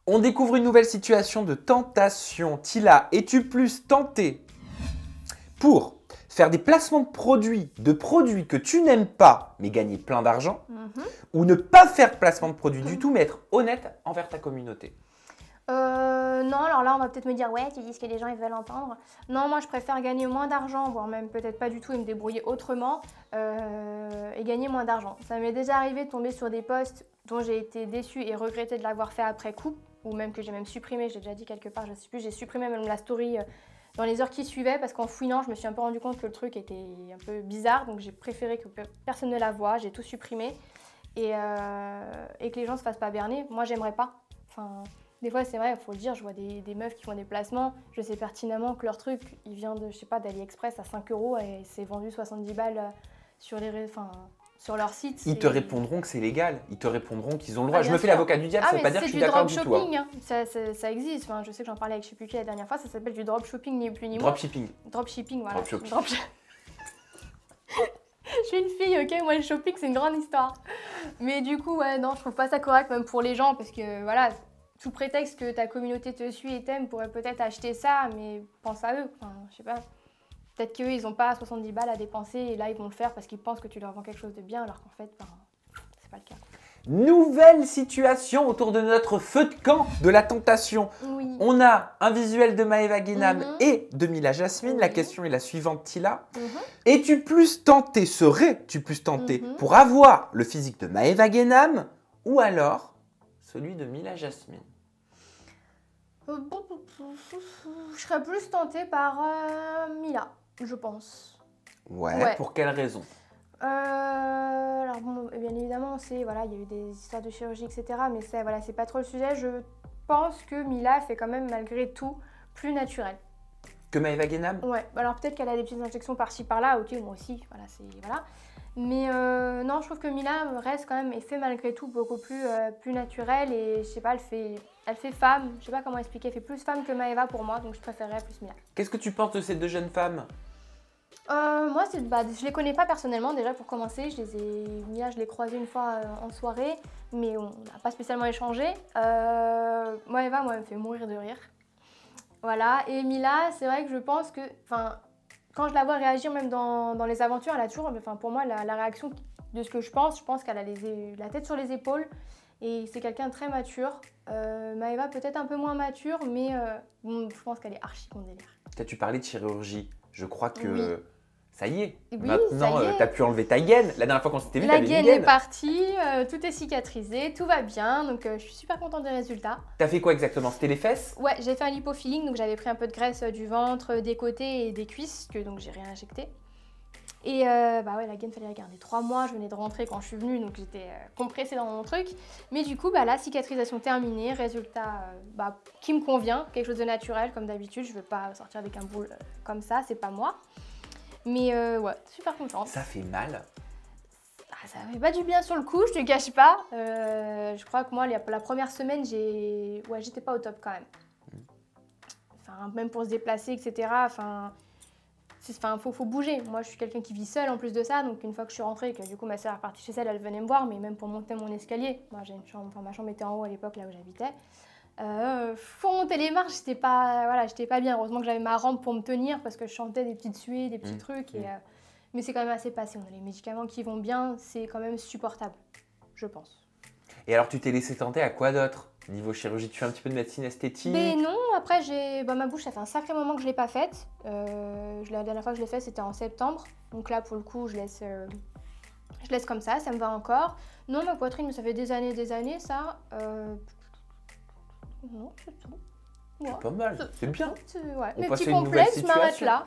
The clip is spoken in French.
On découvre une nouvelle situation de tentation. Tila, es-tu plus tenté pour faire des placements de produits que tu n'aimes pas, mais gagner plein d'argent, ou ne pas faire de placement de produits du tout, mais être honnête envers ta communauté? Non, alors là, on va peut-être me dire, ouais, tu dis ce que les gens ils veulent entendre. Non, moi, je préfère gagner moins d'argent, voire même peut-être pas du tout et me débrouiller autrement et gagner moins d'argent. Ça m'est déjà arrivé de tomber sur des posts dont j'ai été déçue et regrettée de l'avoir fait après coup, ou même que j'ai même supprimé, j'ai déjà dit quelque part, je sais plus, j'ai supprimé même la story dans les heures qui suivaient parce qu'en fouillant, je me suis un peu rendu compte que le truc était un peu bizarre, donc j'ai préféré que personne ne la voie, j'ai tout supprimé et que les gens se fassent pas berner. Moi, j'aimerais pas. Enfin, des fois, c'est vrai, il faut le dire, je vois des meufs qui font des placements, je sais pertinemment que leur truc, il vient de, je sais pas, d'AliExpress à 5 € et c'est vendu 70 balles sur leur site. Ils te répondront que c'est légal, ils te répondront qu'ils ont le droit. Je me fais sûr. l'avocat du diable, ça veut pas dire que je suis d'accord du tout. C'est du dropshipping, hein. Ça existe. Enfin, je sais que j'en parlais avec je sais plus qui la dernière fois, ça s'appelle du dropshipping ni plus ni moins. Dropshipping. Dropshipping, voilà. Dropshipping. Je suis une fille, ok, moi le shopping c'est une grande histoire. Mais du coup, ouais, non, je trouve pas ça correct même pour les gens parce que voilà, sous prétexte que ta communauté te suit et t'aime, pourrait peut-être acheter ça, mais pense à eux. Enfin, je sais pas. Peut-être qu'eux, ils n'ont pas 70 balles à dépenser et là, ils vont le faire parce qu'ils pensent que tu leur vends quelque chose de bien, alors qu'en fait, ben, c'est pas le cas. Nouvelle situation autour de notre feu de camp de la tentation. Oui. On a un visuel de Maëva Guénam et de Mila Jasmine. La question est la suivante, Tila. Es-tu plus tenté, serais-tu plus tenté pour avoir le physique de Maëva Guénam ou alors celui de Mila Jasmine? Je serais plus tentée par Mila, je pense. Ouais, pour quelle raison? Alors bon, bien évidemment, voilà, il y a eu des histoires de chirurgie, etc. Mais voilà, c'est pas trop le sujet. Je pense que Mila fait quand même malgré tout plus naturel. Que Maëva Guénam? Ouais, alors peut-être qu'elle a des petites injections par-ci par-là, ok, moi aussi, voilà, voilà. Mais non, je trouve que Mila reste quand même et fait malgré tout beaucoup plus naturel et je sais pas, elle fait femme, je sais pas comment expliquer, elle fait plus femme que Maëva pour moi, donc je préférerais plus Mila. Qu'est-ce que tu penses de ces deux jeunes femmes? Moi, je les connais pas personnellement déjà pour commencer. Mila, je l'ai croisée une fois en soirée, mais on n'a pas spécialement échangé. Maëva, moi, elle me fait mourir de rire. Voilà. Et Mila, c'est vrai que je pense que, quand je la vois réagir même dans les aventures, elle a toujours, pour moi, la réaction de ce que je pense qu'elle a la tête sur les épaules et c'est quelqu'un de très mature. Maëva peut-être un peu moins mature, mais bon, je pense qu'elle est archi con délire. Tu parlais de chirurgie. Je crois que ça y est. Oui, maintenant, tu as pu enlever ta gaine. La dernière fois qu'on s'était vu, la t'avais une gaine gaine. est partie, tout est cicatrisé, tout va bien, donc je suis super contente des résultats. T'as fait quoi exactement? C'était les fesses? Ouais, j'ai fait un lipofilling, donc j'avais pris un peu de graisse du ventre, des côtés et des cuisses, donc j'ai rien injecté. Et bah ouais, la gaine, fallait la garder 3 mois, je venais de rentrer quand je suis venue, donc j'étais compressée dans mon truc. Mais du coup, bah la cicatrisation terminée, résultat qui me convient, quelque chose de naturel comme d'habitude, je veux pas sortir avec un boule comme ça, c'est pas moi. Mais ouais, super contente. Ça fait mal? Ça fait pas du bien sur le coup, je te cache pas. Je crois que moi, la première semaine, j'étais pas au top quand même. Même pour se déplacer, etc. Faut bouger. Moi, je suis quelqu'un qui vit seule en plus de ça. Donc, une fois que je suis rentrée, que du coup, ma soeur est partie chez elle, elle venait me voir. Mais même pour monter mon escalier, moi, j'ai une chambre, ma chambre était en haut à l'époque, là où j'habitais. Faut monter les marches, j'étais pas bien. Heureusement que j'avais ma rampe pour me tenir parce que je chantais des petites suées, des petits trucs. Mais c'est quand même assez passé. On a les médicaments qui vont bien, c'est quand même supportable, je pense. Et alors, tu t'es laissé tenter à quoi d'autre? Niveau chirurgie, tu fais un petit peu de médecine esthétique? Mais non, après, ma bouche, ça fait un sacré moment que je ne l'ai pas faite. La dernière fois que je l'ai faite, c'était en septembre. Donc là, pour le coup, je laisse comme ça me va encore. Non, ma poitrine, ça fait des années, ça. Non, c'est tout. C'est pas mal, c'est bien. Ouais. Mes petits complexes, je m'arrête là.